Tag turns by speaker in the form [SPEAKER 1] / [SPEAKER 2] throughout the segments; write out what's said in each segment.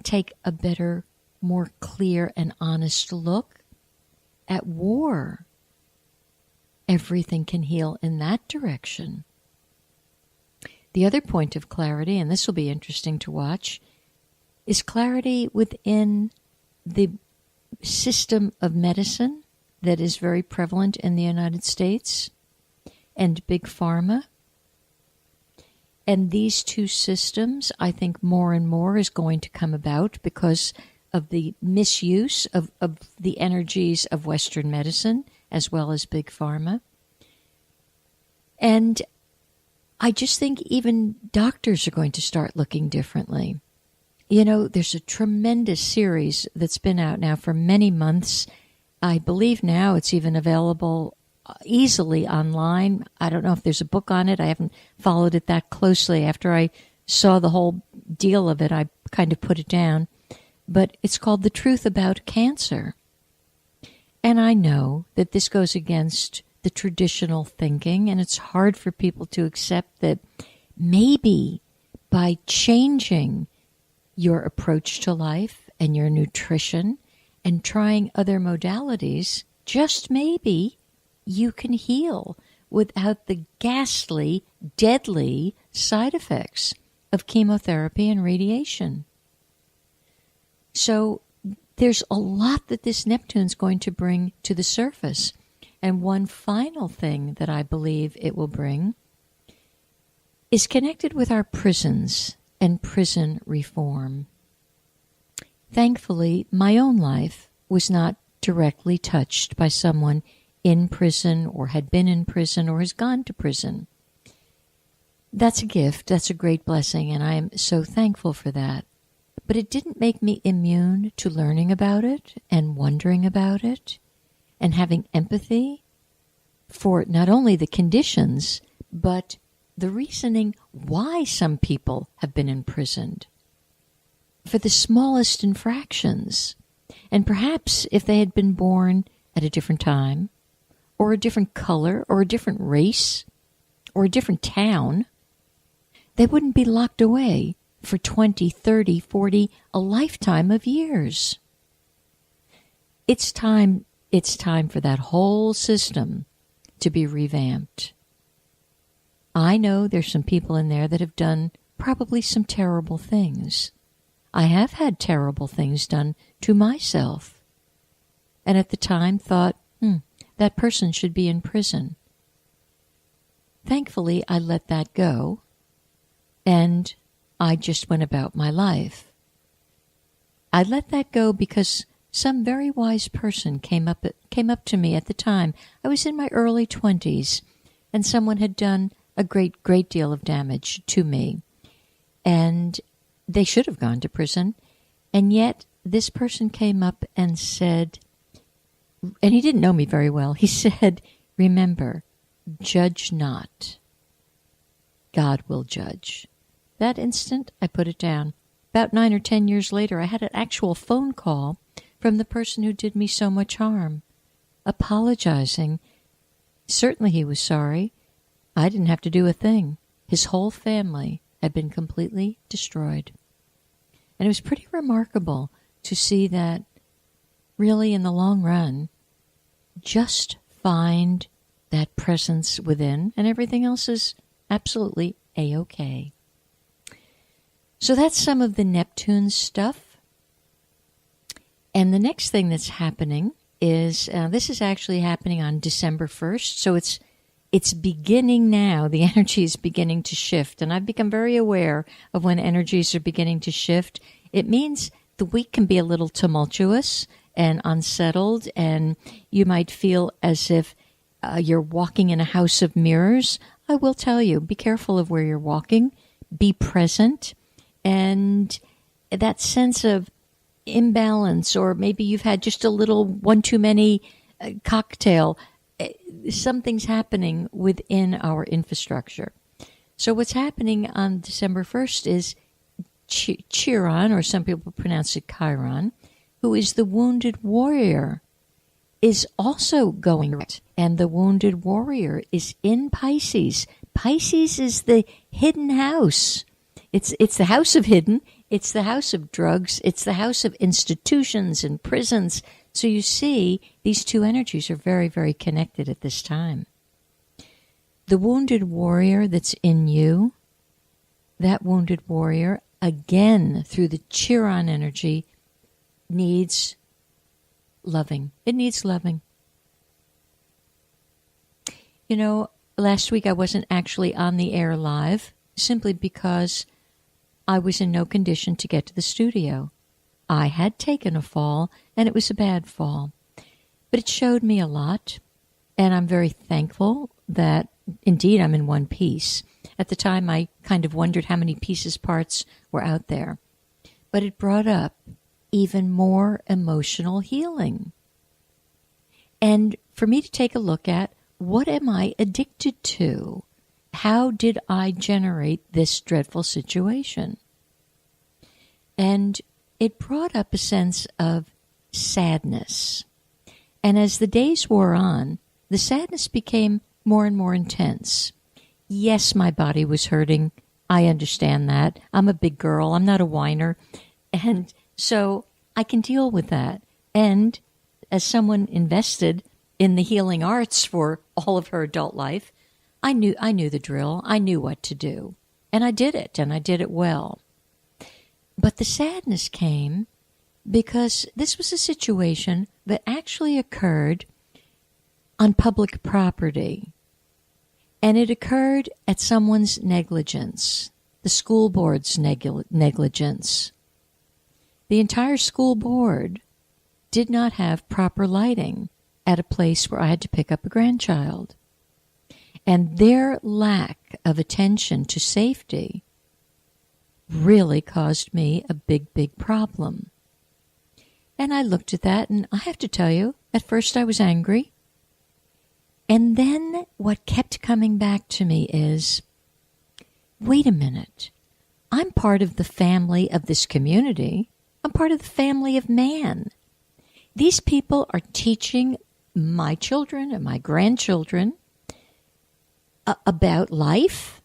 [SPEAKER 1] take a better, more clear and honest look at war. Everything can heal in that direction. The other point of clarity, and this will be interesting to watch, is clarity within the system of medicine that is very prevalent in the United States and Big Pharma. And these two systems, I think more and more is going to come about because of the misuse of the energies of Western medicine as well as Big Pharma. And I just think even doctors are going to start looking differently. You know, there's a tremendous series that's been out now for many months. I believe now it's even available easily online. I don't know if there's a book on it. I haven't followed it that closely. After I saw the whole deal of it, I kind of put it down. But it's called The Truth About Cancer. And I know that this goes against the traditional thinking, and it's hard for people to accept that maybe by changing your approach to life and your nutrition and trying other modalities, just maybe you can heal without the ghastly, deadly side effects of chemotherapy and radiation. So there's a lot that this Neptune's going to bring to the surface. And one final thing that I believe it will bring is connected with our prisons and prison reform. Thankfully, my own life was not directly touched by someone in prison or had been in prison or has gone to prison. That's a gift. That's a great blessing, and I am so thankful for that. But it didn't make me immune to learning about it and wondering about it and having empathy for not only the conditions, but the reasoning why some people have been imprisoned for the smallest infractions. And perhaps if they had been born at a different time, or a different color, or a different race, or a different town, they wouldn't be locked away for 20, 30, 40, a lifetime of years. It's time for that whole system to be revamped. I know there's some people in there that have done probably some terrible things. I have had terrible things done to myself. And at the time thought, that person should be in prison. Thankfully, I let that go, and I just went about my life. I let that go because some very wise person came up to me at the time. I was in my early 20s, and someone had done a great deal of damage to me. And they should have gone to prison. And yet, this person came up and said, and he didn't know me very well, he said, remember, judge not. God will judge. That instant, I put it down. About 9 or 10 years later, I had an actual phone call from the person who did me so much harm, apologizing. Certainly he was sorry. I didn't have to do a thing. His whole family had been completely destroyed. And it was pretty remarkable to see that really in the long run, just find that presence within and everything else is absolutely A-okay. So that's some of the Neptune stuff. And the next thing that's happening is, this is actually happening on December 1st, so it's beginning now. The energy is beginning to shift, and I've become very aware of when energies are beginning to shift. It means the week can be a little tumultuous and unsettled, and you might feel as if you're walking in a house of mirrors. I will tell you, be careful of where you're walking, be present, and that sense of imbalance, or maybe you've had just a little one too many cocktail. Something's happening within our infrastructure. So what's happening on December 1st is Chiron, or some people pronounce it Chiron, who is the wounded warrior, is also going right. And the wounded warrior is in Pisces. Pisces is the hidden house. It's the house of hidden. It's the house of drugs. It's the house of institutions and prisons. So you see, these two energies are very, very connected at this time. The wounded warrior that's in you, that wounded warrior, again, through the Chiron energy, needs loving. It needs loving. You know, last week I wasn't actually on the air live simply because I was in no condition to get to the studio. I had taken a fall, and it was a bad fall. But it showed me a lot, and I'm very thankful that, indeed, I'm in one piece. At the time, I kind of wondered how many pieces, parts were out there. But it brought up even more emotional healing. And for me to take a look at, what am I addicted to? How did I generate this dreadful situation? And it brought up a sense of sadness. And as the days wore on, the sadness became more and more intense. Yes, my body was hurting. I understand that. I'm a big girl. I'm not a whiner. And so I can deal with that. And as someone invested in the healing arts for all of her adult life, I knew the drill. I knew what to do. And I did it, and I did it well. But the sadness came because this was a situation that actually occurred on public property. And it occurred at someone's negligence, the school board's negligence. The entire school board did not have proper lighting at a place where I had to pick up a grandchild. And their lack of attention to safety really caused me a big, big problem. And I looked at that, and I have to tell you, at first I was angry. And then what kept coming back to me is, wait a minute, I'm part of the family of this community. I'm part of the family of man. These people are teaching my children and my grandchildren about life.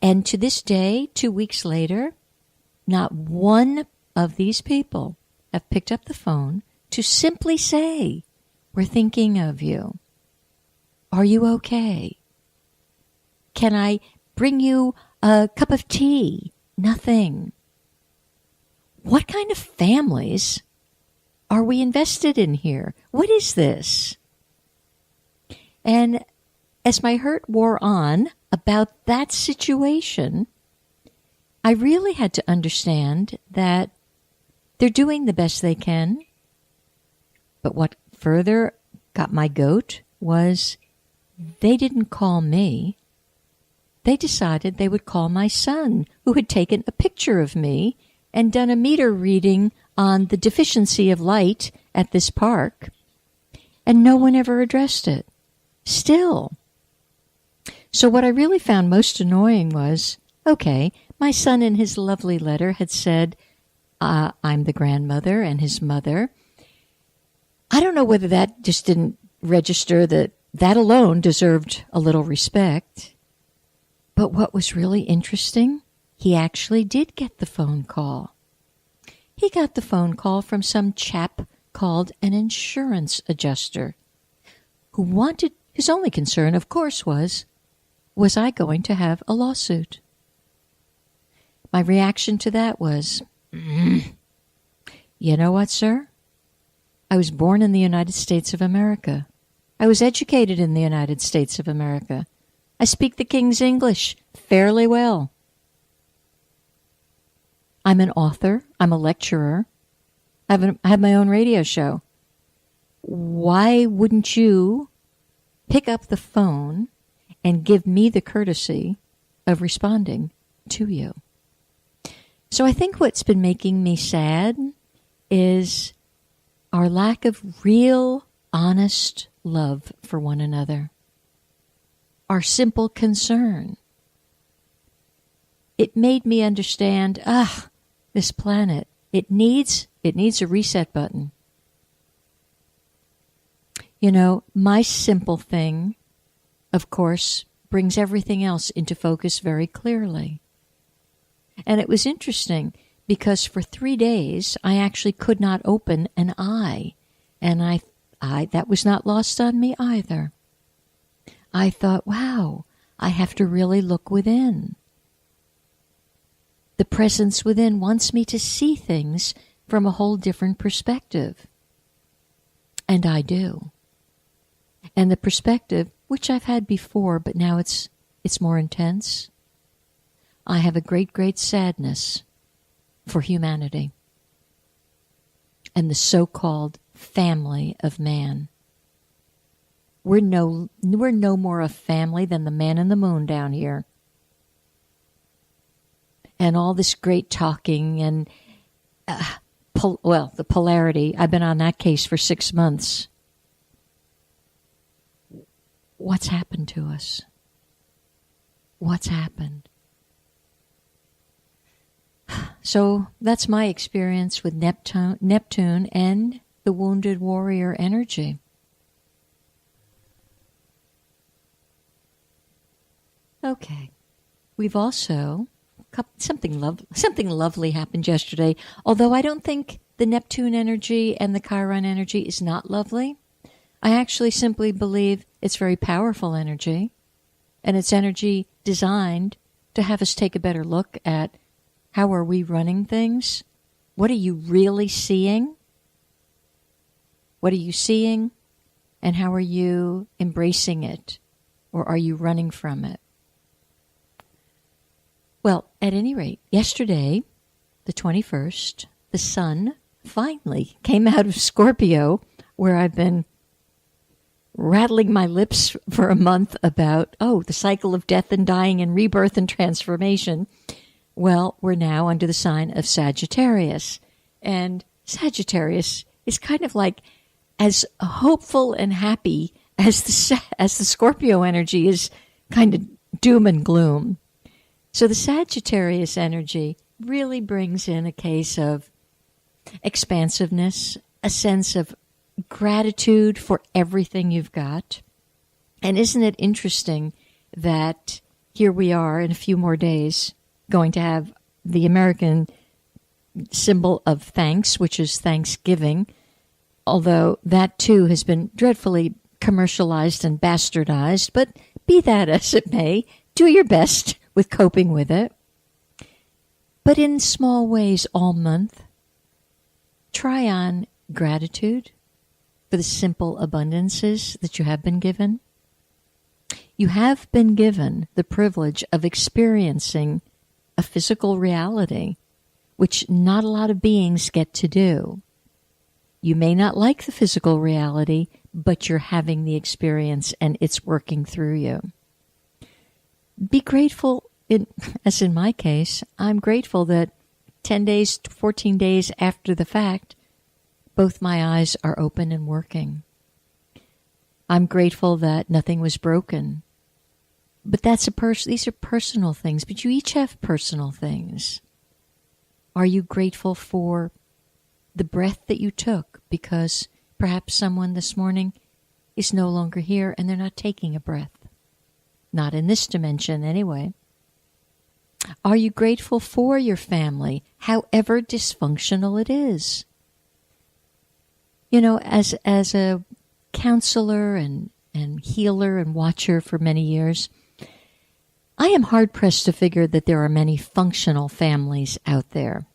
[SPEAKER 1] And to this day, 2 weeks later, not one of these people have picked up the phone to simply say, we're thinking of you. Are you okay? Can I bring you a cup of tea? Nothing. What kind of families are we invested in here? What is this? And as my hurt wore on about that situation, I really had to understand that they're doing the best they can. But what further got my goat was they didn't call me. They decided they would call my son, who had taken a picture of me and done a meter reading on the deficiency of light at this park, and no one ever addressed it. Still. So what I really found most annoying was, okay, my son in his lovely letter had said, I'm the grandmother and his mother. I don't know whether that just didn't register that alone deserved a little respect. But what was really interesting, he actually did get the phone call. He got the phone call from some chap called an insurance adjuster whose only concern, of course, was I going to have a lawsuit? My reaction to that was, you know what, sir? I was born in the United States of America. I was educated in the United States of America. I speak the King's English fairly well. I'm an author. I'm a lecturer. I have my own radio show. Why wouldn't you pick up the phone and give me the courtesy of responding to you? So I think what's been making me sad is our lack of real, honest love for one another. Our simple concern. It made me understand, this planet, it needs a reset button. You know, my simple thing, of course, brings everything else into focus very clearly. And it was interesting because for 3 days, I actually could not open an eye. And I that was not lost on me either. I thought, wow, I have to really look within. The presence within wants me to see things from a whole different perspective. And I do. And the perspective, which I've had before, but now it's more intense. I have a great, great sadness for humanity and the so-called family of man. We're no more a family than the man in the moon down here. And all this great talking and, the polarity. I've been on that case for 6 months. What's happened to us? What's happened? So that's my experience with Neptune and the wounded warrior energy. Okay. We've also something lovely happened yesterday. Although I don't think the Neptune energy and the Chiron energy is not lovely. I actually simply believe it's very powerful energy, and it's energy designed to have us take a better look at how are we running things? What are you really seeing? What are you seeing? And how are you embracing it? Or are you running from it? Well, at any rate, yesterday, the 21st, the sun finally came out of Scorpio, where I've been rattling my lips for a month about, the cycle of death and dying and rebirth and transformation. Well, we're now under the sign of Sagittarius. And Sagittarius is kind of like as hopeful and happy as the Scorpio energy is kind of doom and gloom. So the Sagittarius energy really brings in a case of expansiveness, a sense of gratitude for everything you've got. And isn't it interesting that here we are in a few more days going to have the American symbol of thanks, which is Thanksgiving, although that too has been dreadfully commercialized and bastardized, but be that as it may, do your best with coping with it. But in small ways all month, try on gratitude for the simple abundances that you have been given. You have been given the privilege of experiencing a physical reality, which not a lot of beings get to do. You may not like the physical reality, but you're having the experience and it's working through you. Be grateful, as in my case, I'm grateful that 10 days, 14 days after the fact, both my eyes are open and working. I'm grateful that nothing was broken. But these are personal things, but you each have personal things. Are you grateful for the breath that you took? Because perhaps someone this morning is no longer here and they're not taking a breath. Not in this dimension anyway. Are you grateful for your family, however dysfunctional it is? You know, as a counselor and healer and watcher for many years, I am hard-pressed to figure that there are many functional families out there.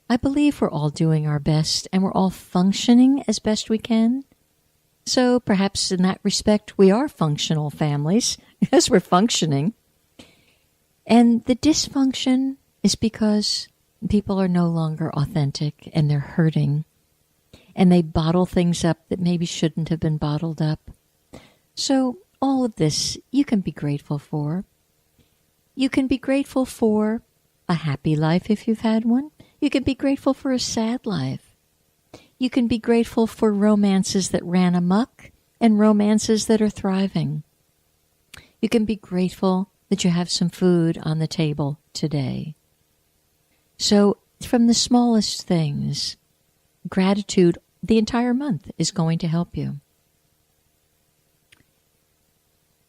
[SPEAKER 1] I believe we're all doing our best and we're all functioning as best we can. So perhaps in that respect, we are functional families as we're functioning. And the dysfunction is because people are no longer authentic and they're hurting. And they bottle things up that maybe shouldn't have been bottled up. So all of this you can be grateful for. You can be grateful for a happy life if you've had one. You can be grateful for a sad life. You can be grateful for romances that ran amok and romances that are thriving. You can be grateful that you have some food on the table today. So from the smallest things, gratitude the entire month is going to help you.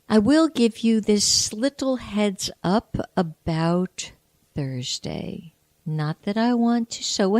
[SPEAKER 1] I will give you this little heads up about Thursday. Not that I want to sow